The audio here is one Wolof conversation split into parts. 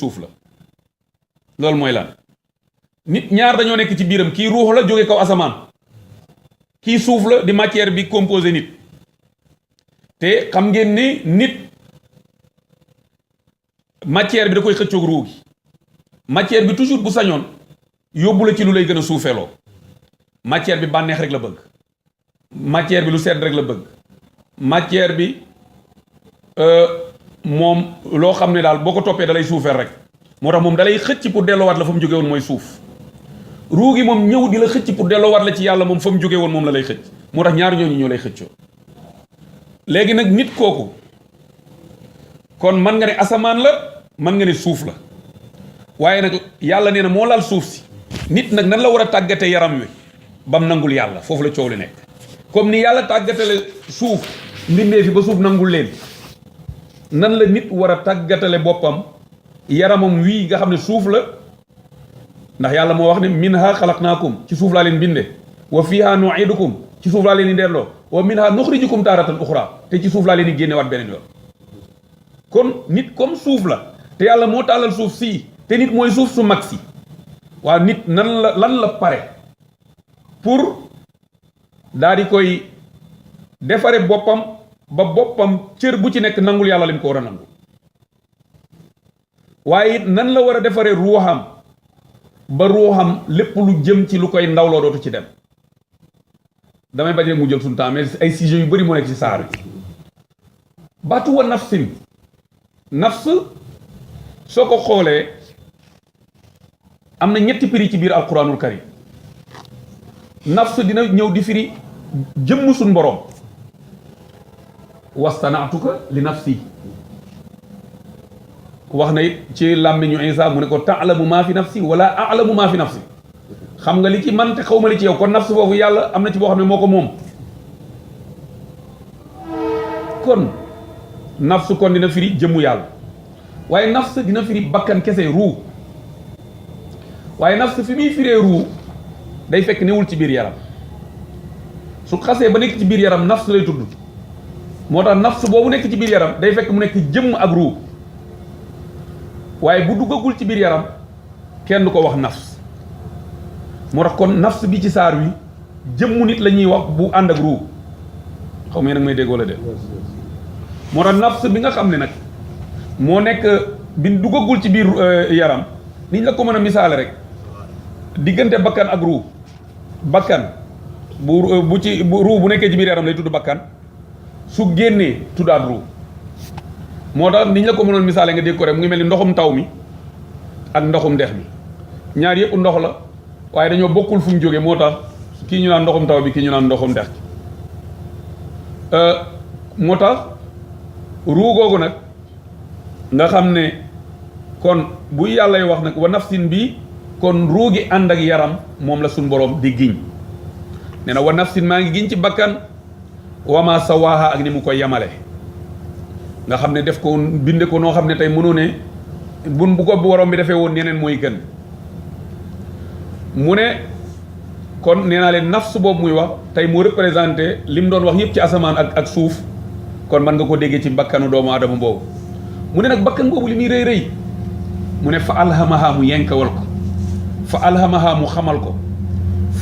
suuf la loolu mooy lan nit ñaar dañoo nekk ci biiram kii ruux la jóge kaw asamaan kii suuf la di matière bi composé nit te xam ngeen ni nit matière bi da koy xëccoog ruu gi matière bi toujours bu sañoon yóbbu la ci lu lay gën a suufeeloo matière bi bànneex rek la bëgg matière bi lu sedd rek la bëgg matière bi moom loo xam ne daal boo ko toppee dalay suufeel rek moo tax moom dalay xëcc pour delloowaat la fa mu jóge woon mooy suuf ruu gi moom ñëw di la xëcc pour delloowaat la ci yàlla moom fa mu jóge woon moom la lay xëcc moo tax ñaar ñooñu ñoo lay xëccoo léegi nag nit kooku kon man nga ne asamaan la man nga ne suuf la waaye nag yàlla nee na moo laal suuf si nit nag nan la war a tàggate yaram wi bam nangul yàlla foofu la coow li nekk comme ni yàlla tàggatale suuf mbindee fi ba suuf nangul leen nan la nit war a tàggatale boppam yaramam wii nga xam ne suuf la ndax yàlla moo wax ne minha xalaqnaakum ci suuf laa leen binde wa fiha nuidukum ci suuf laa leen di delloo wa minha nuxrijukum taaratan uxra te ci suuf laa leen di génnewaat beneen yoon kon nit comme suuf la te yàlla moo tàllal suuf sii te nit mooy suuf su mag si waaw nit nan la lan la pare pour daal di koy defare boppam ba boppam cër bu ci nekk nangul yàlla lim ko war a nangul waaye it nan la war a defare ruuxam ba ruuxam lépp lu jëm ci lu koy ndawloo dootu ci dem damay bañ mu jël suñu temps mais ay sujets yu bëri moo nekk ci saar bi baatu wa nafsin nafs soo ko xoolee am na ñetti prix ci biir alquranul karim nafs dina ñëw di firi jëmm suñ borom wastanaatuka li nafsi wax na it ci làmmiñu Isa mu ne ko taalamu maa fi nafsi wala alamu maa fi nafsi xam nga li ci man te xaw ma li ci yow kon nafs foofu yàlla am na ci boo xam ne moo ko moom kon nafs kon dina firi jëmmu yàlla waaye nafs dina firi bakkan kese ruu waaye nafs fi muy firee ruu day fekk newul ci biir yaram su xasee ba nekk ci biir yaram nafs lay tudd moo tax nafs boobu nekk ci biir yaram day fekk mu nekk jëmm ak ruu waaye bu duggagul ci biir yaram kenn du ko wax nafs moo tax kon nafs bi ci saar wi jëmmu nit la ñuy wax bu ànd ak ruu xaw ma nag may déggoo la de moo tax nafs bi nga xam ne nag moo nekk bi duggagul ci biir yaram niñ la ko mën a misaale rek diggante bakkan ak ruu bakkan bu ci ruu bu nekkee ci biir yaram lay tudd bakkan su génnee tuddaat ruu moo tax niñ la ko mënoon misaale nga dégg ko rek mu ngi mel ni ndoxum taw mi ak ndoxum dex mi ñaar yëpp ndox la waaye dañoo bokkul fu mu jóge moo tax kii ñu naan ndoxum taw bi kii ñu naan ndoxum dex moo tax ruu googu nag nga xam ne kon bu yàllay wax nag wa nafsin bi kon ruu gi ànd ak yaram moom la suñ borom di giñ nee na wa nafsin maa ngi giñ ci bakkan wama sawaaha ak ni mu koy yamale nga xam ne def ko binde ko noo xam ne tey mënoo ne bu ko borom bi defee woon neneen mooy gën mu ne kon nee naa leen nafs boobu muy wax tey moo représenté li mu doon wax yëpp ci asamaan ak suuf kon mën nga ko déggee ci bakkanu doomu aadama boobu mu ne nag bakkan boobu li muy rëy rëy mu ne fa alhamaha mu yenkawal ko fa alhamaha mu xamal ko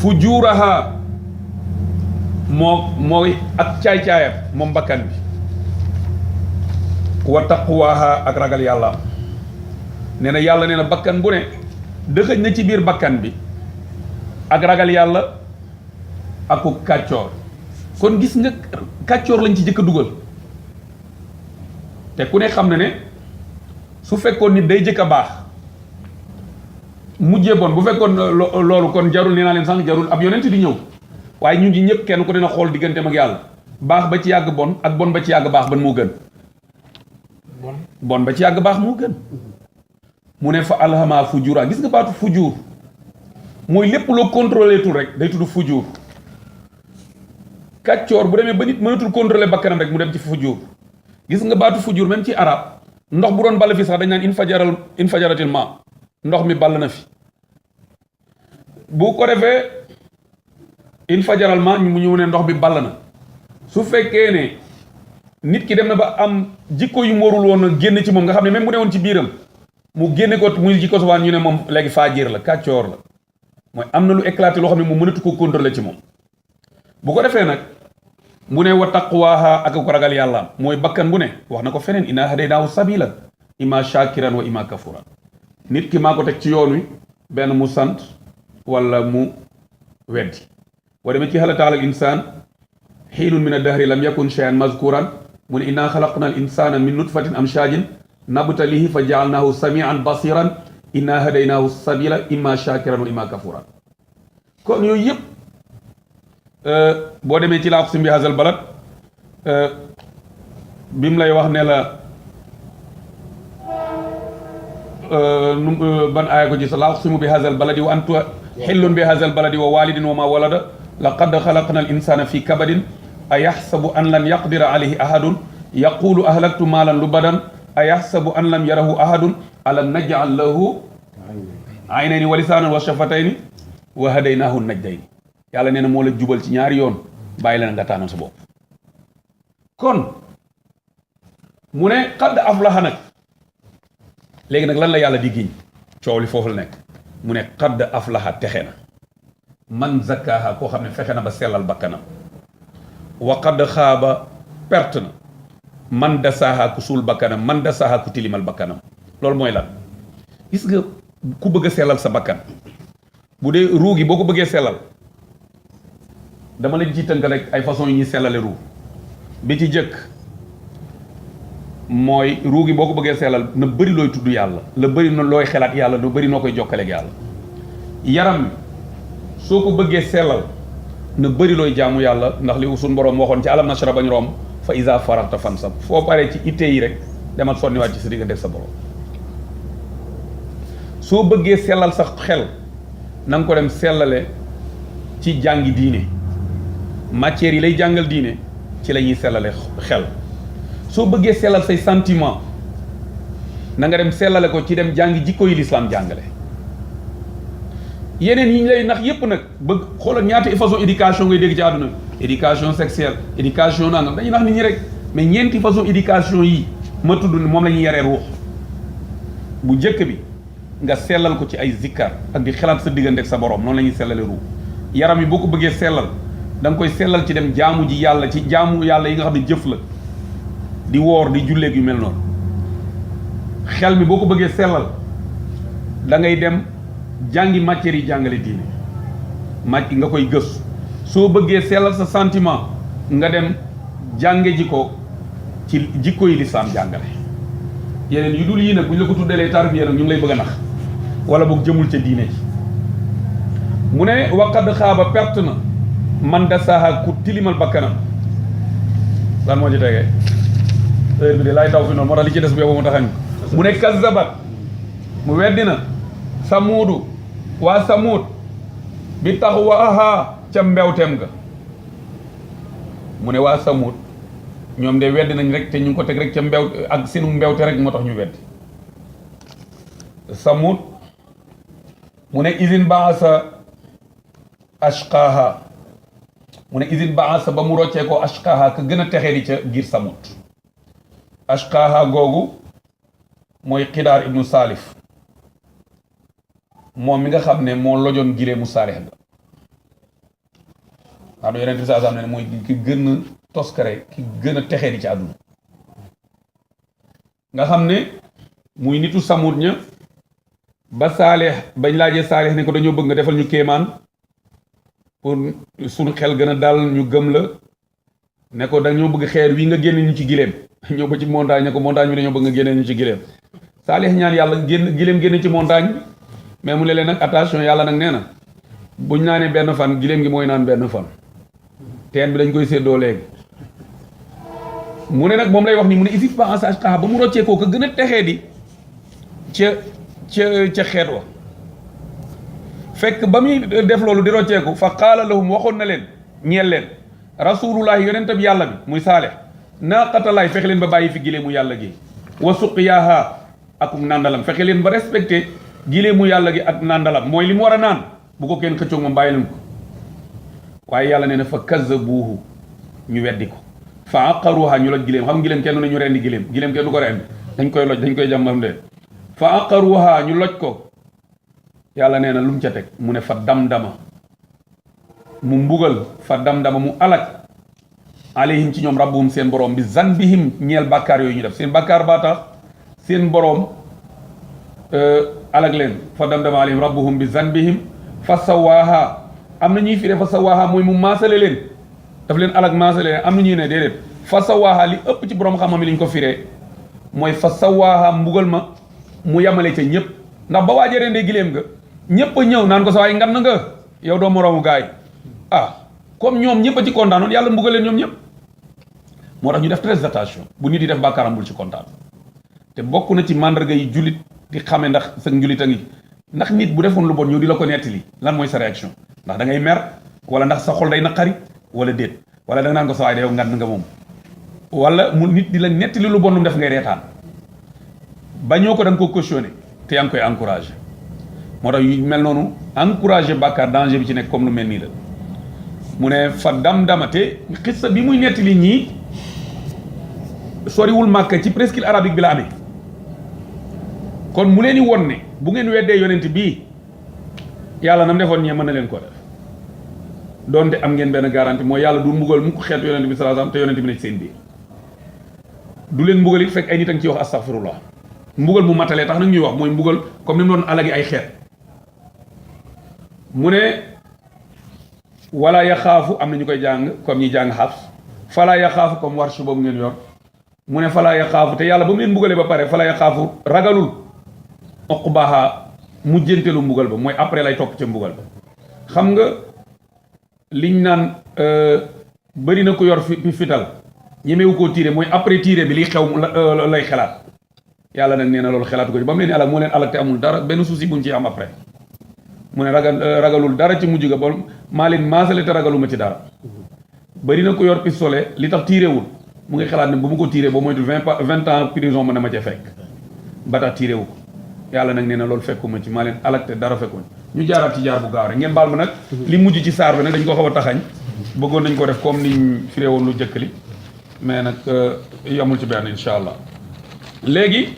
fujuraha mooy ak caay-caayam moom bakkan bi wa taqwaha ak ragal yàlla nee na yàlla nee na bakkan bu ne dëxëj na ci biir bakkan bi ak ragal yàlla aku kàccoor kon gis nga kàccoor lañ ci jëkk a dugal te ku ne xam na ne su fekkoon nit day jëkk a baax mujjee bon bu fekkoon loolu kon jarul nee naa leen sànq jarul ab yonent di ñëw waaye ñun ñi ñëpp kenn ku dina xool digganteem ak yàlla baax ba ci yàgg bon ak bon ba ci yàgg baax ban moo gën bon ba ci yàgg baax moo gën mu ne fa alhama fujura gis nga baatu fujur mooy lépp loo contrôlé tul rek day tudd fujur kàccoor bu demee ba nit mënatul contrôlé bakkanam rek mu dem ci fujur gis nga baatu fujur même ci arab ndox bu doon ball fi sax dañ naan infajaratil ma ndox mi ball na fi bu ko defee infajaral ma ñu ne ndox bi ball na su fekkee ne nit ki dem na ba am jikko yu mu warul woon a génn ci moom nga xam ne même bu ne woon ci biiram mu génne ko muy jikko safaan ñu ne moom léegi faajir la kàccoor la mooy am na lu éclaté loo xam ne moom mënatu ko contrôler ci moom bu ko defee nag mu ne wa taqwaaha ak ko ragal yàlla mooy bakkan bu ne wax na ko feneen inna hadaynaahu sabila imma shakiran wa imma kafuran nit ki maa ko teg ci yoon wi benn mu sant wala mu weddi boo demee ci hal ataa alal insaan xiinun min ad-dahri lam yakun shay'an mazkuran mu ne inna xalaqna al insana min nutfatin amshajin nabtalihi fa jaalnaahu samian basiran inna hadaynaahu sabila imma shakiran wa imma kafuran kon yooyu yëpp boo demee ci laa aqsimu bi hazal balad bi mu lay wax ne la ban aaya ko ci sa laa aqsimu bi hazal baladi wa anta xillun bi hazal baladi wa walidin wa ma walada laqad xalaqna al insana fi kabadin ayaxsabu an lan yaqdira alayhi ahadun yaqulu ahlaktu maalan lubadan ayaxsabu an lam yarahu ahadun alam naj'al lahu aynayni wa lisaanan wa shafatayni wa hadaynaahu najdayni yàlla nee na moo la jubal ci ñaari yoon bàyyi leen nga tànnal sa bopp kon mu ne qad aflaha nag léegi nag lan la yàlla di giñ coow li foofu la nekk mu ne qad aflaha texe na man zakkaaha koo xam ne fexe na ba sellal bakkanam wa qad xaaba perte na man dasaaha ku suul bakkanam man dasaaha ku tilimal bakkanam loolu mooy lan gis nga ku bëgg a sellal sa bakkan bu dee ruu gi boo ko bëggee sellal dama leen ci tënk rek ay façon yi ñuy sellale ruu bi ci jëkk mooy ruu gi boo ko bëggee sellal na bëri looy tudd yàlla la bëri na looy xelaat yàlla na bëri noo koy jokkaleeg yàlla yaram mi soo ko bëggee sellal na bëri looy jaamu yàlla ndax li suñ boroom waxoon ci alam nashra bañ romb fa iza faragta fansab foo paree ci itte yi rek demal sonniwaat ci sa diggante ak sa borom soo bëggee sellal sa xel na nga ko dem sellale ci jàngi diine matières yi lay jàngal diine ci la ñuy sellale xel soo bëggee sellal say sentiment na nga dem sellale ko ci dem jàngi jikko yi lislaam jàngale yeneen yi ñu lay nax yépp nag bëgg xoolal ñaata façon éducation ngay dégg ci àdduna éducation sexuelle éducation nangam dañuy nax nit ñi rek mais ñeenti façon éducation yi ma tudd moom la ñuy yaree ruux bu njëkk bi nga sellal ko ci ay zikkar ak di xalaat sa diggante ak sa borom noonu la ñuy sellale ruux yaram yi boo ko bëggee sellal da nga koy sellal ci dem jaamu ji yàlla ci jaamu yàlla yi nga xam ne jëf la di woor di julleeg yu mel noonu xel mi boo ko bëggee sellal da ngay dem jàngi matières yi jàngale diine màcc nga koy gëstu soo bëggee sellal sa sentiment nga dem jànge ji ko ci jikko yi lislaam jàngale yeneen yu dul yii nag bu ñu la ko tuddalee tarbiya nag ñu ngi lay bëgg a nax wala boog jëmul ca diine ji mu ne waqad xaaba perte na man dasaaha ku tilimal bakkanam lan moo ci tegee heure bi de laay daw fi noonu moo tax li ci des bu yow mu taxañ mu ne kazzabat mu weddi na samuudu waa samuud bi tax waaha ca mbewteem ga mu ne waa samuud ñoom de weddi nañ rek te ñu ngi ko teg rek ca mbew ak seenu mbewte rek moo tax ñu weddi samuud mu ne izin baasa ashqaaha mu ne izin baasa ba mu roccee ko ashqaaha ka gën a texee di ca giir samuud ashqaaha googu mooy xidaar ibnu saalif moom mi nga xam ne moo lojoon gilee mu saalix ga xam ne yeneen saa ne mooy ki gën a toskare ki gën a texee di ci àdduna nga xam ne muy nitu samut ña ba saalix bañ laajee saalix ne ko dañoo bëgg nga defal ñu kéemaan pour suñu xel gën a dal ñu gëm la ne ko dañoo bëgg xeer wi nga génne ñu ci gileem ñëw ba ci montagne ne ko montagne bi dañoo bëgg nga génne ñu ci gileem saalix ñaan yàlla gileem génne ci montagne bi mais mu ne leen nag attention yàlla nag nee na buñ naanee benn fan gileem gi mooy naan benn fan teen bi dañ koy séddoo léegi mu ne nag moom lay wax ni mu ne isif ba ensage xaa ba mu roccee koo ko gën a texee di ca xeet wa fekk ba muy def loolu di rocceeku fa qaala lahum waxoon na leen ñeel leen rasulullahi yonentab yàlla bi muy saalex naaqatalaay fexe leen ba bàyyi fi gileemu yàlla gi wa suqyaaha ak nandalam fexe leen ba respecté gileemu yàlla gi ak nandalam mooy li mu war a naan bu ko kenn xëccoog moom bàyyi leen ko waaye yàlla nee na fa kazzabuuhu ñu weddi ko fa aqaruha ñu loj gileem xam gileem kenn du ne ñu rendi gileem kenn du ko rendi dañ koy loj dañ koy jàmmam de fa aqaruha ñu loj ko yàlla nee na lu mu ca teg mu ne fa damdama mu mbugal fa damdama mu alak alayhim ci ñoom rabbuhum seen borom bi zanbihim ñeel bàkkaar yooyu ñu def seen bàkkaar baa tax seen borom alag leen fa damdama alayhim rabbuhum bi zanbihim fa sawaaha am na ñuy firee fa sawaaha mooy mu maasale leen daf leen alag maasale leen am na ñuy ne déedéet fa sawaaha li ëpp ci borom xam-xam yi li ñu ko firee mooy fa sawaaha mbugal ma mu yamale ca ñëpp ndax ba waajee rendee gileem nga ñëpp a ñëw naan ko sa waay ngan na nga yow doo moroomu gaay comme ñoom ñëpp a ci kontaanoon yàlla mbugal leen ñoom ñëpp moo tax ñu def très attention bu nit yi def bàkkaaram bul ci kontaan te bokk na ci mandarga yi jullit di xamee ndax sa njulit a ngi ndax nit bu defoon lu bon ñëw di la ko nettali lan mooy sa réaction ndax da ngay mer wala ndax sa xol day naqari wala déet wala da nga naan ko sa waay da yow ngan nga moom wala mu nit di la nettali lu bon lu mu def ngay reetaan bañoo ko da nga ko cautionné te yaa ngi koy encouragé moo tax yu mel noonu encouragé bàkkaar danger bi ci nekk comme lu mel nii la mu ne fa dam-dama te xissa bi muy nettali ñii soriwul Màkka ci presqu'île arabique bi la amee kon mu leen di won ne bu ngeen weddee yonent bii yàlla nam defoon ñee mën na leen ko def doonte am ngeen benn garantie mooy yàlla du mbugal mu ko xeetu yonent bi sallallahu alayhi wasallam te yonent bi ne ci seen biir du leen mbugal it fekk ay nit a ngi ciy wax astaghfirullah mbugal mu matalee tax nag ñuy wax mooy mbugal comme ni mu doon alagi ay xeet mu ne wala yaxaafu am na ñu koy jàng comme ñi jàng Hafs fala yaxaafu comme warsh boobu ngeen yor mu ne fala yaxaafu te yàlla ba mu leen mbugalee ba pare fala yaxaafu ragalul uqbaha mujjantelu mbugal ba mooy après lay topp ca mbugal ba xam nga liñ naan bëri na ko yor fi fital ñemewu koo tiire mooy après tiire bi liy xew lay xelaat yàlla nag nee na loolu xelaatu ko ci ba mu leen alag moo leen alag te amul dara benn souci buñ ci am après mu ne ragalul dara ci mujj ga ba maa leen maasale te ragaluma ci dara bëri na ko yor pistolet li tax tiirewul mu ngi xalaat ne bu mu ko tiiree ba moytu 20 ans prison mën na ma ca fekk ba tax tiirewu ko yàlla nag nee na loolu fekkuma ci maa leen alag te dara fekkuñ ñu jaaraat ci jaar bu gaaw rek ngeen baal ma nag li mujj ci saar bi nag dañ ko xaw a taxañ bëggoon nañ ko def comme niñ firee woon lu jëkk li mais nag yamul ci benn incha allah léegi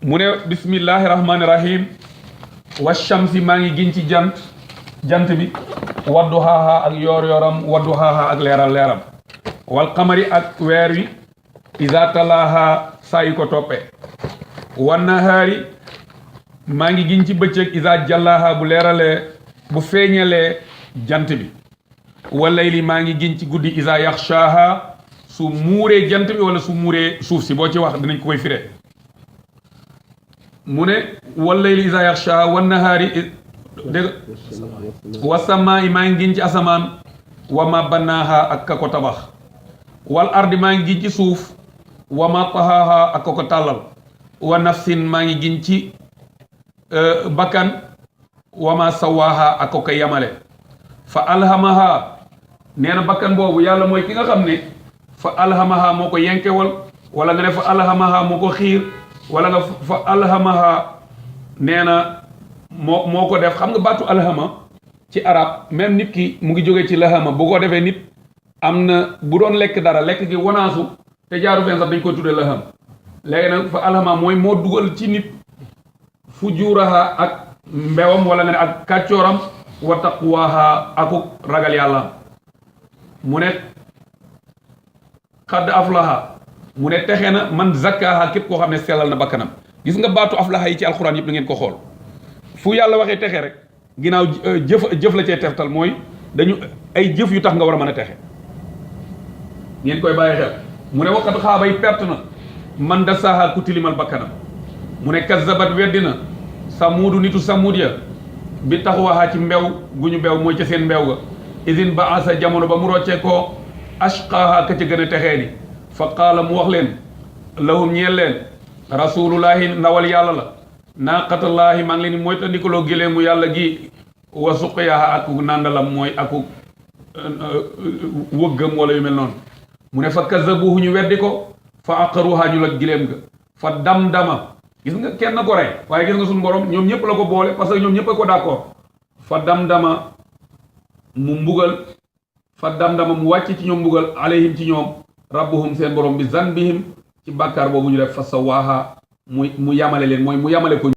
mu ne bismillahi rahmaani rahim wa shamsi maa ngi giñ ci jant bi waddu xaaxa ak yoor-yooram waddu xaaxa ak leeram wal qamari ak weer wi iza talaaha saa yu ko toppee wan nahaari maa ngi giñ ci bëccëg iza jallaaha bu leeralee bu feeñalee jant bi wa layli maa ngi giñ ci guddi iza yaxshaaha su muuree jant bi wala su muuree suuf si boo ci wax dinañ ko koy firee mu ne wal layli iza yaxshaaha wan nahaari dégg wa samaa maa ngi giñ ci asamaan wa ma bannaaha ak ka ko tabax wal ardi maa ngi giñ ci suuf wa ma tahaaha ak ka ko tàllal wa nafsin maa ngi giñ ci bakkan wa ma sawaaha ak ka ko yamale fa alhamaha nee na bakkan boobu yàlla mooy ki nga xam ne fa alhamaha moo ko yenkewal wala nga ne fa alhamaha moo ko xiir wala nga fa alhamaha nee na moo ko def xam nga baatu alhama ci arab même nit ki mu ngi jógee ci lahama bu ko defee nit am na bu doon lekk dara lekk gi wanaasu te jaaru fen sax dañ koy tuddee laham léegi nag fa alhama mooy moo dugal ci nit fujuraha ak mbewam wala nga ne ak kàccooram wa taqwaha akuk ragal yàlla mu ne xadd aflaha mu ne texe na man zakkaha képp koo xam ne sellal na bakkanam gis nga baatu aflaha yi ci alxuraan yëpp da ngeen ko xool fu yàlla waxee texe rek ginnaaw jëf la cee teftal mooy dañu ay jëf yu tax nga war a mën a texe ngeen koy bàyyi xel mu ne waqat xaabay perte na man da saaha ku tilimal bakkanam mu ne kazzabat weddina samuudu nitu samuud ya bi taxawaxaa ci mbew gu ñu bew mooy ca seen mbew ga isin ba asa jamono ba mu roccee koo ashqaaha ka ca gën a texee ni fa qaala mu wax leen lahum ñeel leen rasulullahi ndawal yàlla la naaqatallaahi maa ngi leen mooy tandikaloo géléemu yàlla gi wa suqiyaha akuk nandalam mooy akuk wëggam wala yu mel noonu mu ne fa kazabuhu ñu weddi ko fa aqaruha ñu loj giléem ga fa damdama gis nga kenn ko rey waaye gis nga suñu borom ñoom ñëpp la ko boole parce que ñoom ñëpp a ko d'accord fa damdama mu mbugal fa damdama mu wàcc ci ñoom mbugal alayhim ci ñoom rabbuhum seen borom bi zanbihim ci bàkkaar boobu ñu def fa sawaaha mu yamale leen mooy mu yamale ko